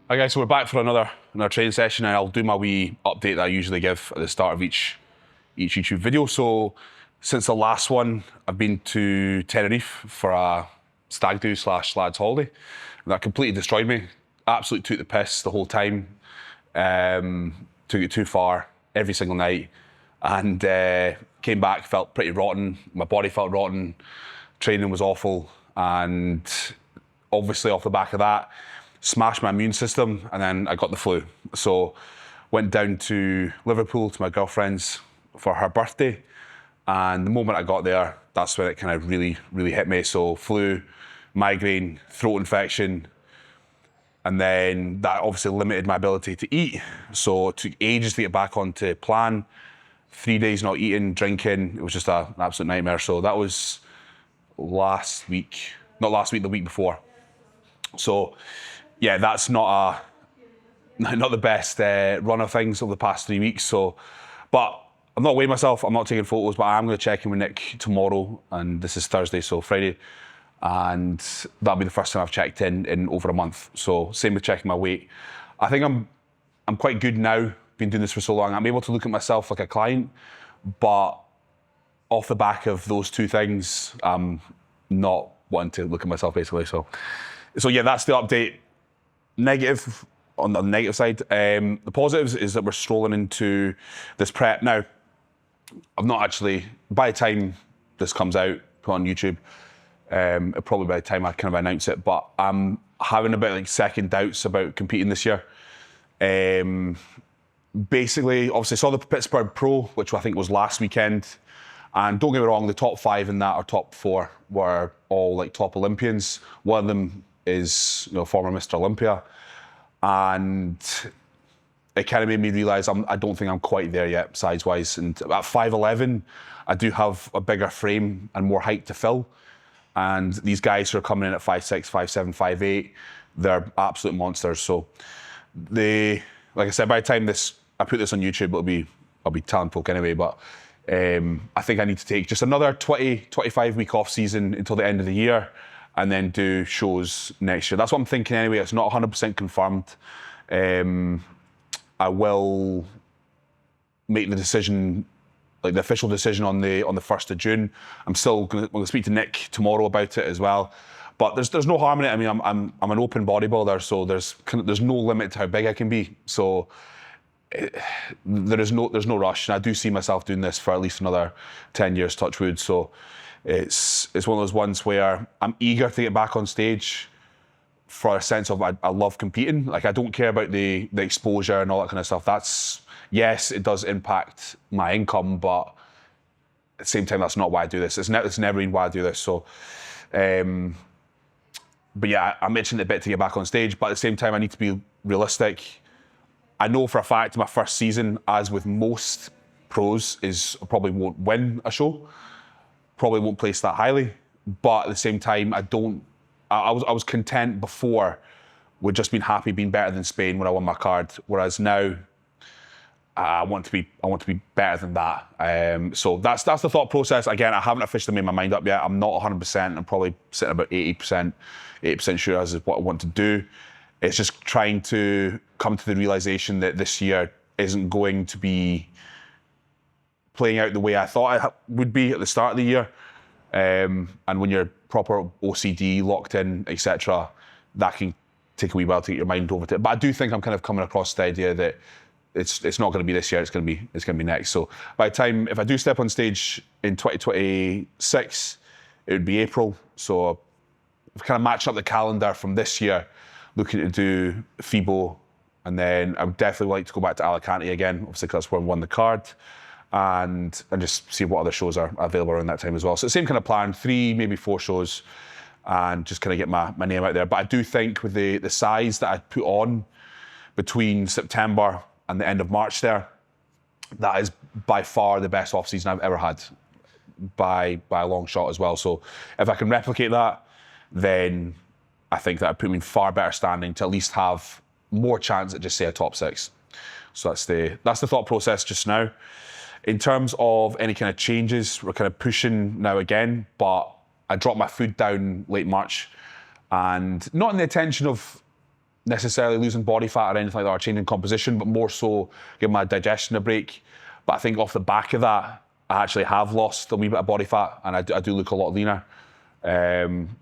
Hi guys, so we're back for another training session, and I'll do my wee update that I usually give at the start of each YouTube video. So since the last one, I've been to Tenerife for a stag do / lads holiday. And that completely destroyed me. Absolutely took the piss the whole time. Took it too far every single night, and came back, felt pretty rotten. My body felt rotten. Training was awful, and obviously off the back of that, smashed my immune system, and then I got the flu. So went down to Liverpool to my girlfriend's for her birthday, and the moment I got there, that's when it kind of really hit me. So flu, migraine, throat infection, and then that obviously limited my ability to eat. So it took ages to get back onto plan. 3 days not eating, drinking. It was just an absolute nightmare. So that was last week, not last week, the week before. So yeah, that's not the best run of things over the past 3 weeks. So, but I'm not weighing myself. I'm not taking photos, but I am going to check in with Nick tomorrow, and this is Thursday, so Friday, and that'll be the first time I've checked in over a month. So same with checking my weight. I think I'm quite good now. Been doing this for so long. I'm able to look at myself like a client, but off the back of those two things, I'm not wanting to look at myself basically. So yeah, that's the update. Negative, on the negative side. The positives is that we're strolling into this prep. Now, I've not actually, by the time this comes out, put on YouTube, probably by the time I kind of announce it, but I'm having a bit like second doubts about competing this year. Basically, obviously saw the Pittsburgh Pro, which I think was last weekend. And don't get me wrong, the top 5 in that, or top 4, were all like top Olympians. One of them is, former Mr. Olympia. And it kind of made me realise I don't think I'm quite there yet, size-wise. And at 5'11", I do have a bigger frame and more height to fill. And these guys who are coming in at 5'6", 5'7", 5'8", they're absolute monsters. So like I said, by the time I put this on YouTube, I'll be telling folk anyway, but I think I need to take just another 25 week off season until the end of the year, and then do shows next year. That's what I'm thinking anyway. It's not 100% confirmed. I will make the decision, like the official decision, on the 1st of June. I'm still going to speak to Nick tomorrow about it as well. But there's no harm in it. I mean, I'm an open bodybuilder, so there's no limit to how big I can be. So there's no rush. And I do see myself doing this for at least another 10 years, touch wood. So it's one of those ones where I'm eager to get back on stage for a sense of I love competing. Like, I don't care about the exposure and all that kind of stuff. Yes, it does impact my income, but at the same time, that's not why I do this. It's never been why I do this. So, but yeah, I mentioned it a bit to get back on stage, but at the same time, I need to be realistic. I know for a fact my first season, as with most pros, is I probably won't win a show. Probably won't place that highly, but at the same time, I was content before with just being happy being better than Spain when I won my card. Whereas now, I want to be better than that. So that's the thought process. Again, I haven't officially made my mind up yet. I'm not 100%. I'm probably sitting about 80% sure as is what I want to do. It's just trying to come to the realization that this year isn't going to be playing out the way I thought it would be at the start of the year. And when you're proper OCD, locked in, etc., that can take a wee while to get your mind over to it. But I do think I'm kind of coming across the idea that it's not going to be this year, it's going to be next. So by the time, if I do step on stage in 2026, it would be April. So I've kind of matched up the calendar from this year, looking to do FIBO, and then I would definitely like to go back to Alicante again, obviously because that's where I won the card, and just see what other shows are available around that time as well. So the same kind of plan, 3, maybe 4 shows, and just kind of get my name out there. But I do think with the size that I put on between September and the end of March there, that is by far the best off-season I've ever had, by a long shot as well. So if I can replicate that, then I think that would put me in far better standing to at least have more chance at just say a top 6. So that's the thought process just now. In terms of any kind of changes, we're kind of pushing now again, but I dropped my food down late March, and not in the intention of necessarily losing body fat or anything like that, or changing composition, but more so giving my digestion a break. But I think off the back of that, I actually have lost a wee bit of body fat, and I do look a lot leaner,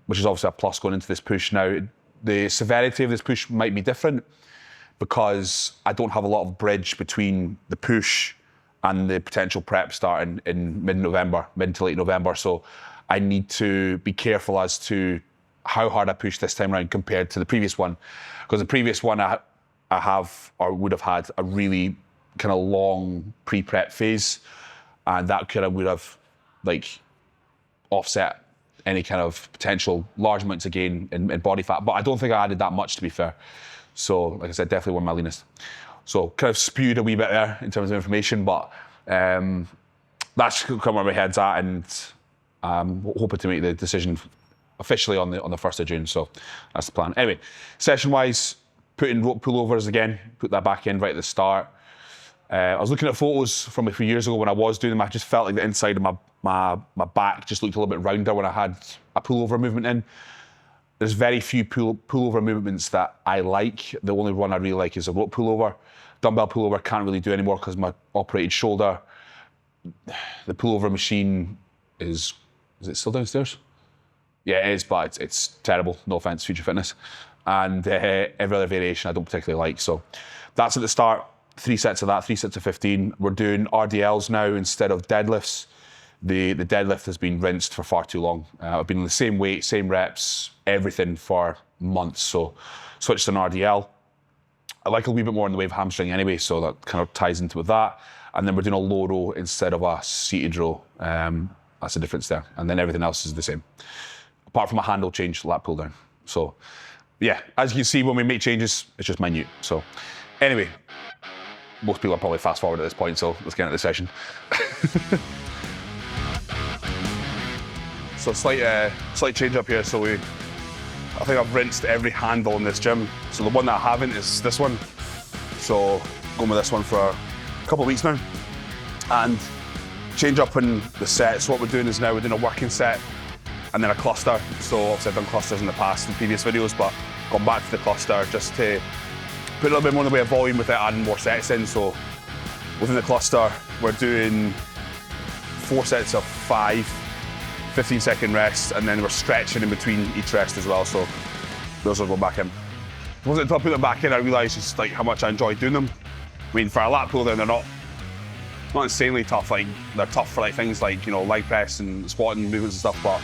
which is obviously a plus going into this push. Now, the severity of this push might be different because I don't have a lot of bridge between the push and the potential prep starting in mid to late November. So I need to be careful as to how hard I push this time around compared to the previous one. Because the previous one I would have had a really kind of long pre-prep phase, and that kind of would have like offset any kind of potential large amounts of gain in body fat. But I don't think I added that much, to be fair. So, like I said, definitely one of my leanest. So, kind of spewed a wee bit there in terms of information, but that's kind of where my head's at, and I'm hoping to make the decision officially on the 1st of June. So, that's the plan. Anyway, session-wise, put in rope pullovers again, put that back in right at the start. I was looking at photos from a few years ago when I was doing them. I just felt like the inside of my back just looked a little bit rounder when I had a pullover movement in. There's very few pullover movements that I like. The only one I really like is a rope pullover. Dumbbell pullover can't really do anymore because of my operated shoulder. The pullover machine is it still downstairs? Yeah, it is, but it's terrible. No offense, Future Fitness. And every other variation I don't particularly like. So that's at the start. 3 sets of that, 3 sets of 15. We're doing RDLs now instead of deadlifts. The deadlift has been rinsed for far too long. I've been in the same weight, same reps, everything for months. So switched to an RDL. I like a wee bit more in the way of hamstring anyway, so that kind of ties into with that. And then we're doing a low row instead of a seated row. That's the difference there. And then everything else is the same. Apart from a handle change, lat pull down. So yeah, as you can see, when we make changes, it's just minute. So anyway, most people are probably fast forward at this point, so let's get into the session. So slight change up here. So I think I've rinsed every handle in this gym. So the one that I haven't is this one. So going with this one for a couple of weeks now. And change up in the sets. What we're doing is now we're doing a working set and then a cluster. So obviously I've done clusters in the past in previous videos, but gone back to the cluster just to put a little bit more in the way of volume with it, adding more sets in. So within the cluster, we're doing 4 sets of 5, 15-second rest, and then we're stretching in between each rest as well. So those will go back in. It wasn't until I put them back in I realised just like how much I enjoy doing them. I mean, for a lat pull down, they're not insanely tough. Like they're tough for like things like, you know, leg press and squatting movements and stuff, but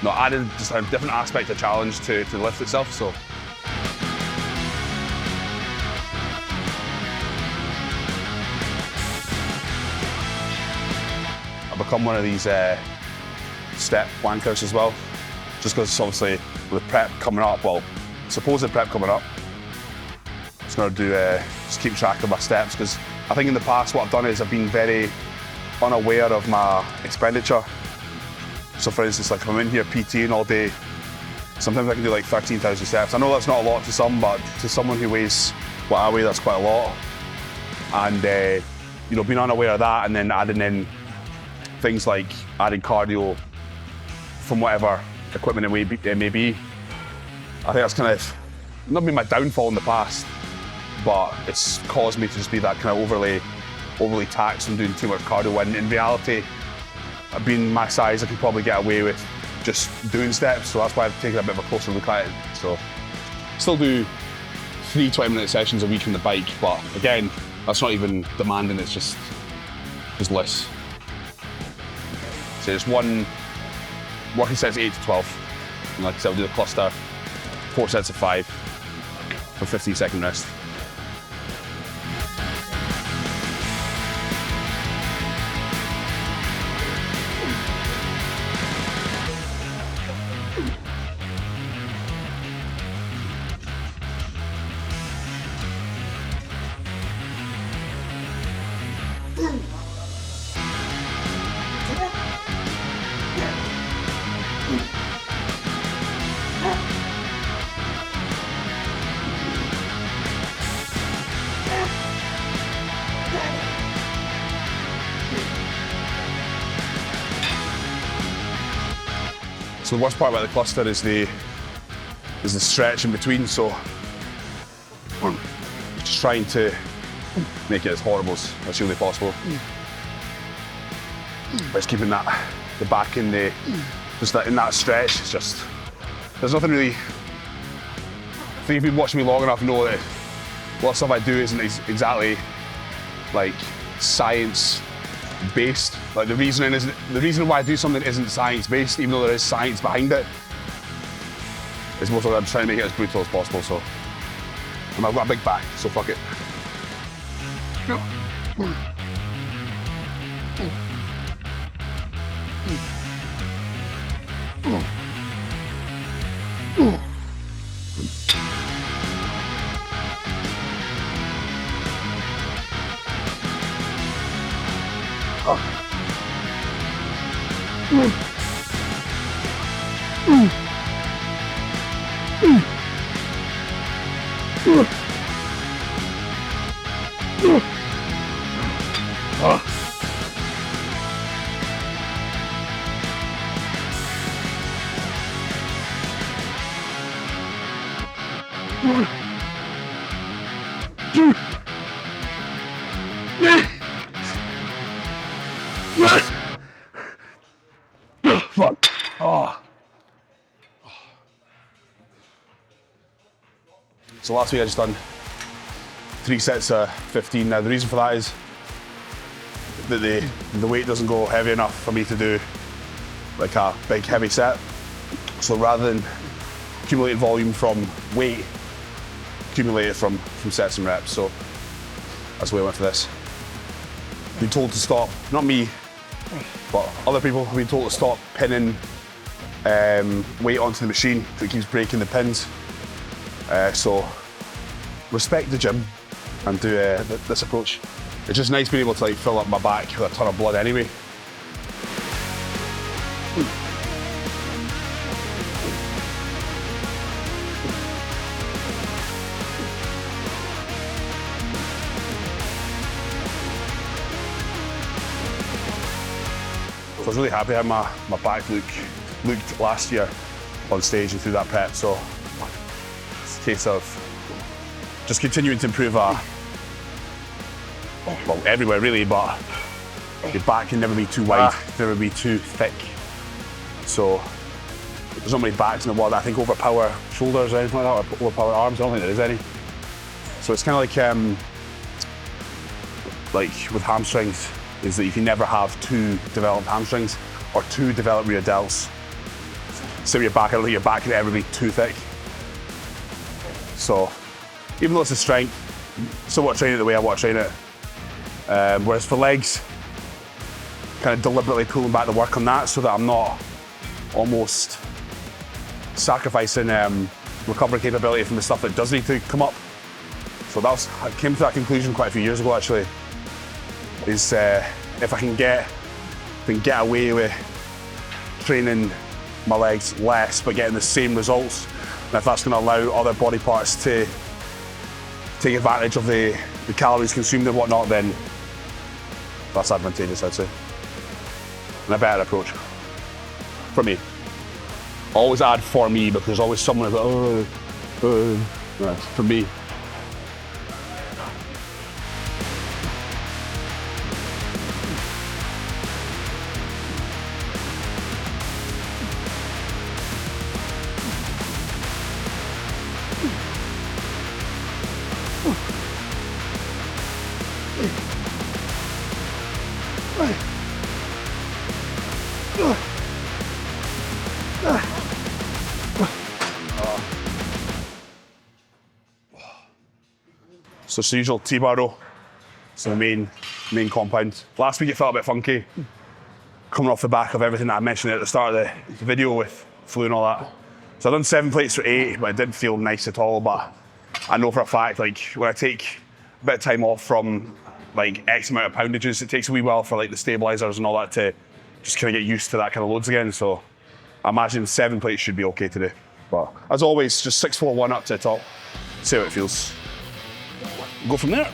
no, added just a different aspect of challenge to the lift itself. So. I've become one of these step wankers as well, just because obviously with prep coming up, well, supposed prep coming up, I'm just going to just keep track of my steps, because I think in the past what I've done is I've been very unaware of my expenditure. So for instance, like if I'm in here PTing all day, sometimes I can do like 13,000 steps. I know that's not a lot to some, but to someone who weighs what I weigh, that's quite a lot. And you know, being unaware of that and then adding in things like adding cardio from whatever equipment it may be, I think that's kind of not been my downfall in the past, but it's caused me to just be that kind of overly taxed and doing too much cardio, when in reality, being my size, I could probably get away with just doing steps. So that's why I've taken a bit of a closer look at it. So still do 3 20-minute sessions a week on the bike, but again, that's not even demanding, it's just less. So it's one working sets 8 to 12. And like I said, I'll do the cluster, 4 sets of 5 for 15-second rest. So the worst part about the cluster is the stretch in between. So trying to make it as horrible as humanly possible. But it's keeping the back in the, just that, in that stretch. It's just, there's nothing really, if you've been watching me long enough, you know that a lot of stuff I do isn't exactly like science based. Like the reason why I do something isn't science based, even though there is science behind it. It's mostly I'm trying to make it as brutal as possible, so. And I've got a big back, so fuck it. Fuck. Oh. So last week I just done 3 sets of 15. Now the reason for that is that the weight doesn't go heavy enough for me to do like a big heavy set. So rather than accumulating volume from weight, accumulate it from sets and reps. So that's the way I went for this. Been told to stop, not me, but other people have been told to stop pinning weight onto the machine so it keeps breaking the pins. So respect the gym and do this approach. It's just nice being able to like fill up my back with a ton of blood anyway. So I was really happy how my back looked last year on stage and through that prep. So it's a case of just continuing to improve well, everywhere really, but your back can never be too wide, never be too thick. So there's not many backs in the world that I think overpower shoulders or anything like that, or overpower arms. I don't think there is any. So it's kind of like with hamstrings, is that you can never have 2 developed hamstrings or 2 developed rear delts. So your back, I don't think your back can ever be too thick. So even though it's a strength, still want to train it the way I want to train it. Whereas for legs, kind of deliberately pulling back the work on that so that I'm not almost sacrificing recovery capability from the stuff that does need to come up. So I came to that conclusion quite a few years ago actually, is if I can get away with training my legs less but getting the same results, and if that's going to allow other body parts to take advantage of the calories consumed and whatnot, then that's advantageous, I'd say. And a better approach for me. Always add for me, because there's always someone who's like, for me. So it's the usual T-bar row. So the main compound. Last week it felt a bit funky, coming off the back of everything that I mentioned at the start of the video with flu and all that. So I've done 7 plates for 8, but it didn't feel nice at all. But I know for a fact, like when I take a bit of time off from like X amount of poundages, it takes a wee while for like the stabilizers and all that to just kind of get used to that kind of loads again. So I imagine 7 plates should be okay to do. But as always, just 6, 4, 1 up to the top. See how it feels. Go from there.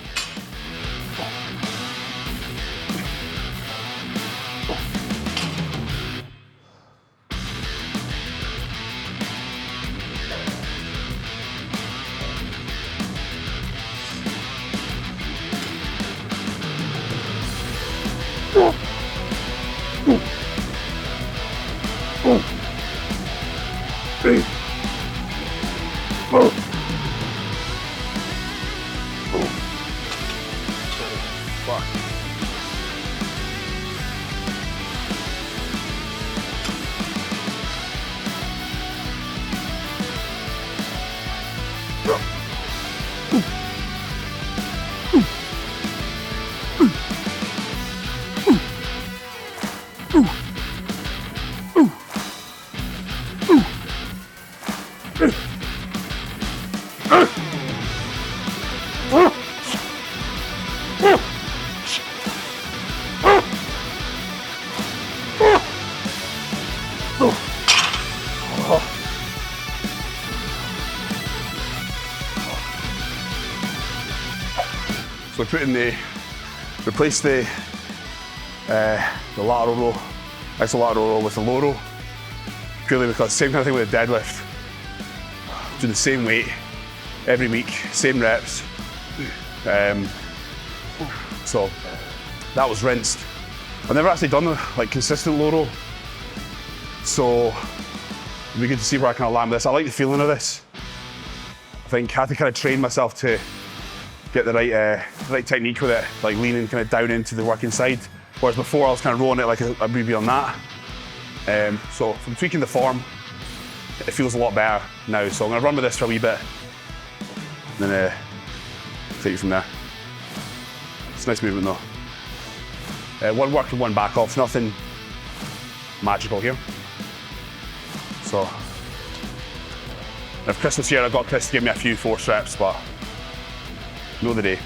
Fuck. So replace the lateral row, isolateral row with the low row, purely because same kind of thing with the deadlift. Do the same weight every week, same reps. So that was rinsed. I've never actually done like consistent low row, so it'll be good to see where I kind of land with this. I like the feeling of this. I think I had to kind of train myself to get the right technique with it, like leaning kind of down into the working side. Whereas before I was kind of rolling it like a BB on that. So from tweaking the form, it feels a lot better now. So I'm gonna run with this for a wee bit, and then take it from there. It's a nice movement though. One work and one back off, nothing magical here. So, if Chris was here, I got Chris to give me a few force reps, but know the day.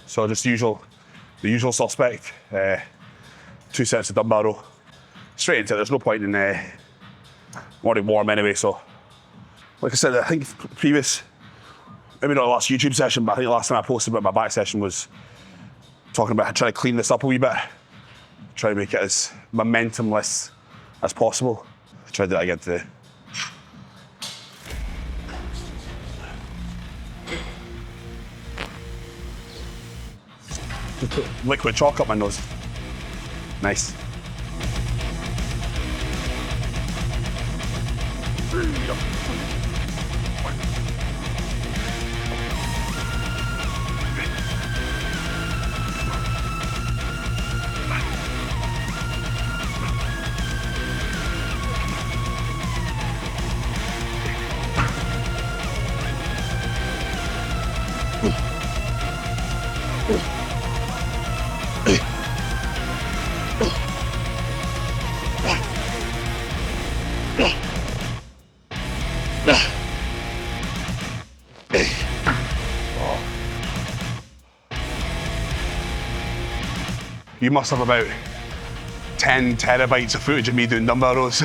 So just the usual suspect, 2 sets of dumbbell row. Straight into it, there's no point in, I'm already warm anyway, so. Like I said, I think previous, maybe not the last YouTube session, but I think the last time I posted about my back session was talking about trying to clean this up a wee bit. Try to make it as momentumless as possible. Try to do that again today. Put liquid chalk up my nose. Nice. You must have about 10 terabytes of footage of me doing dumbbell rows.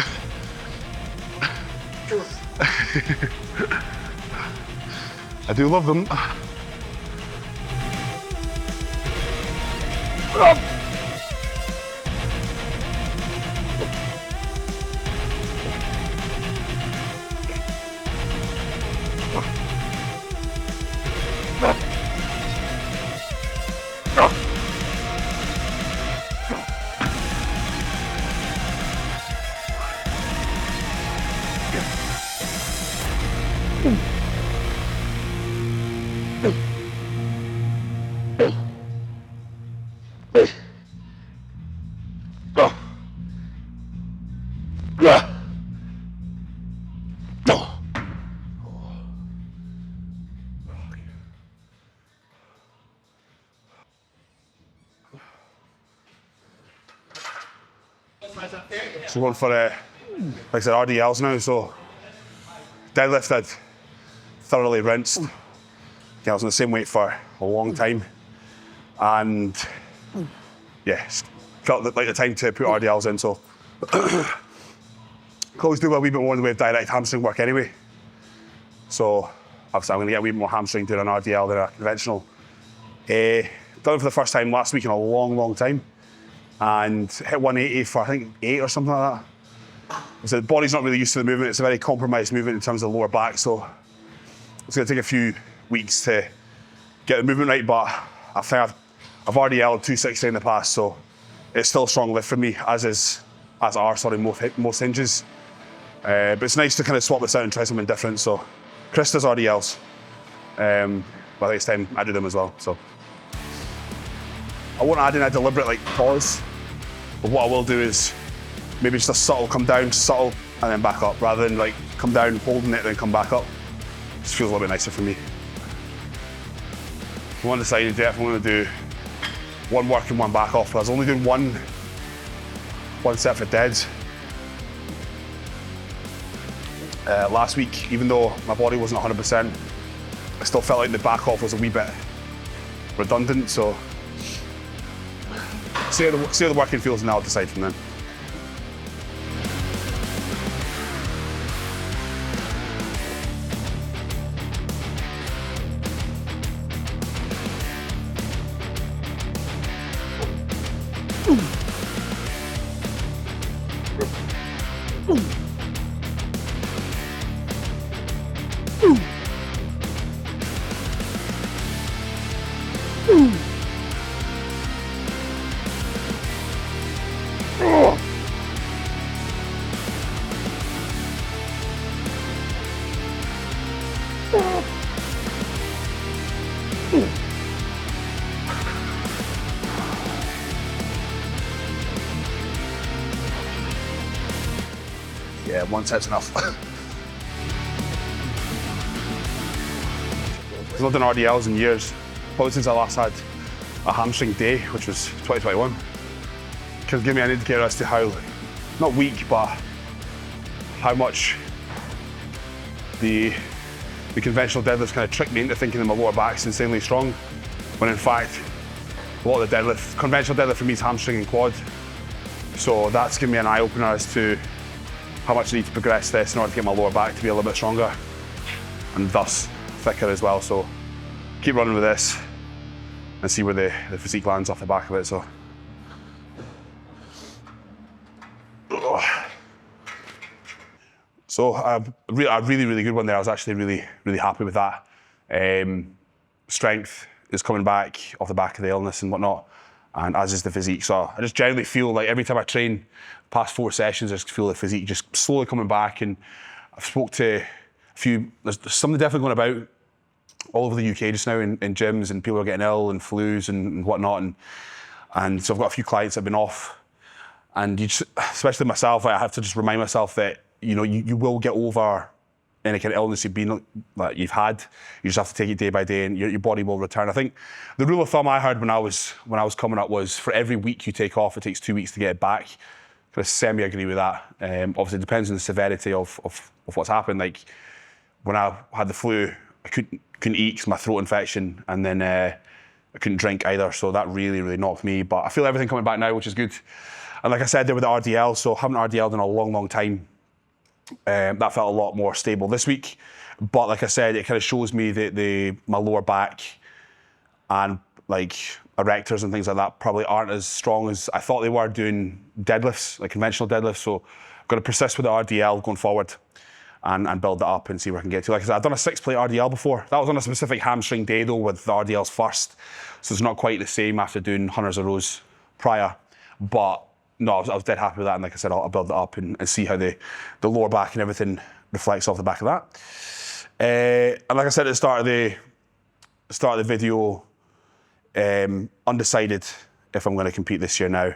I do love them. So we're going for, like I said, RDLs now. So deadlift I'd thoroughly rinsed. I was on the same weight for a long time. And yeah, felt like the time to put RDLs in. So clothes do a wee bit more in the way of direct hamstring work anyway. So obviously I'm going to get a wee bit more hamstring doing an RDL than a conventional. Done it for the first time last week in a long time. And hit 180 for I think 8 or something like that. So the body's not really used to the movement. It's a very compromised movement in terms of the lower back. So it's going to take a few weeks to get the movement right. But I think I've already held 260 in the past, so it's still a strong lift for me, as are most hinges. But it's nice to kind of swap this out and try something different. So Chris does RDLs. But I think it's time I do them as well. So I won't add in a deliberate pause. But what I will do is maybe just a subtle come down, subtle, and then back up, rather than come down, holding it, then come back up. Just feels a little bit nicer for me. One decided definitely want to do one work and one back off. I was only doing one set for deads. Last week, even though my body wasn't 100%, I still felt like the back off was a wee bit redundant. So see how the working feels, and I'll decide from then. Yeah, one set's enough. I've not done RDLs in years, probably since I last had a hamstring day, which was 2021. Can give me an indicator as to how, not weak, but how much the conventional deadlifts kind of tricked me into thinking that my lower back's insanely strong, when in fact, a lot of the conventional deadlift for me is hamstring and quad. So that's given me an eye opener as to how much I need to progress this in order to get my lower back to be a little bit stronger and thus thicker as well. So keep running with this and see where the physique lands off the back of it. So a really good one there. I was actually really happy with that. Strength is coming back off the back of the illness and whatnot, and as is the physique. So I just generally feel like every time I train, past 4 sessions, I just feel the physique just slowly coming back. And I've spoke to a few, there's something definitely going about all over the UK just now in gyms, and people are getting ill and flus and whatnot. And so I've got a few clients that have been off, and especially myself, I have to just remind myself that, you will get over any kind of illness you've had. You just have to take it day by day, and your body will return. I think the rule of thumb I heard when I was coming up was, for every week you take off, it takes 2 weeks to get it back. I semi-agree with that. Obviously, it depends on the severity of what's happened. Like when I had the flu, I couldn't eat because my throat infection, and then I couldn't drink either. So that really knocked me. But I feel everything coming back now, which is good. And like I said there with the RDL, so I haven't RDL'd in a long time. That felt a lot more stable this week. But like I said, it kind of shows me that my lower back and like erectors and things like that probably aren't as strong as I thought they were doing deadlifts, like conventional deadlifts. So I'm going to persist with the RDL going forward and build that up and see where I can get to. Like I said, I've done a 6-plate RDL before. That was on a specific hamstring day though with the RDLs first. So it's not quite the same after doing hundreds of rows prior. But no, I was dead happy with that. And like I said, I'll build it up and see how the lower back and everything reflects off the back of that. And like I said at the start of the video, undecided if I'm going to compete this year now,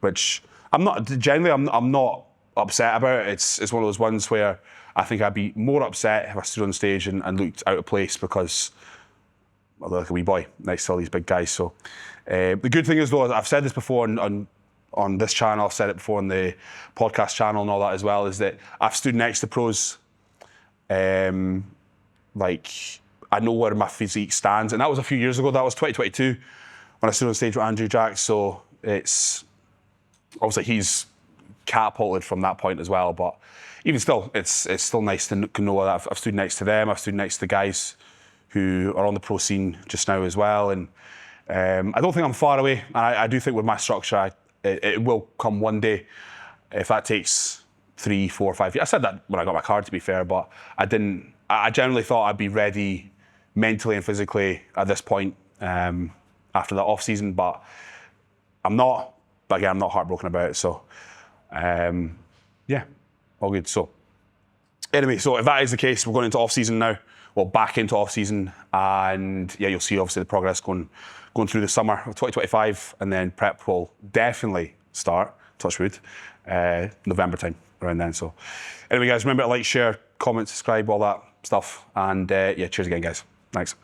which I'm not upset about it. It's one of those ones where I think I'd be more upset if I stood on stage and looked out of place because I look like a wee boy next to all these big guys. So the good thing is though, I've said this before on this channel, I've said it before on the podcast channel and all that as well, is that I've stood next to pros. Like I know where my physique stands, and that was a few years ago. That was 2022 when I stood on stage with Andrew Jack. So it's obviously he's catapulted from that point as well. But even still, it's still nice to know that I've stood next to them. I've stood next to guys who are on the pro scene just now as well. And I don't think I'm far away. And I do think with my structure, it will come one day. If that takes 3, 4, 5 years. I said that when I got my card, to be fair, but I generally thought I'd be ready mentally and physically at this point after the off-season, but I'm not. But again, I'm not heartbroken about it. So, yeah, all good. So, anyway, so if that is the case, we're going into off-season now. Well, back into off-season, and yeah, you'll see obviously the progress going through the summer of 2025, and then prep will definitely start, touch wood, November time, around then. So, anyway, guys, remember to like, share, comment, subscribe, all that stuff, and yeah, cheers again, guys. Thanks.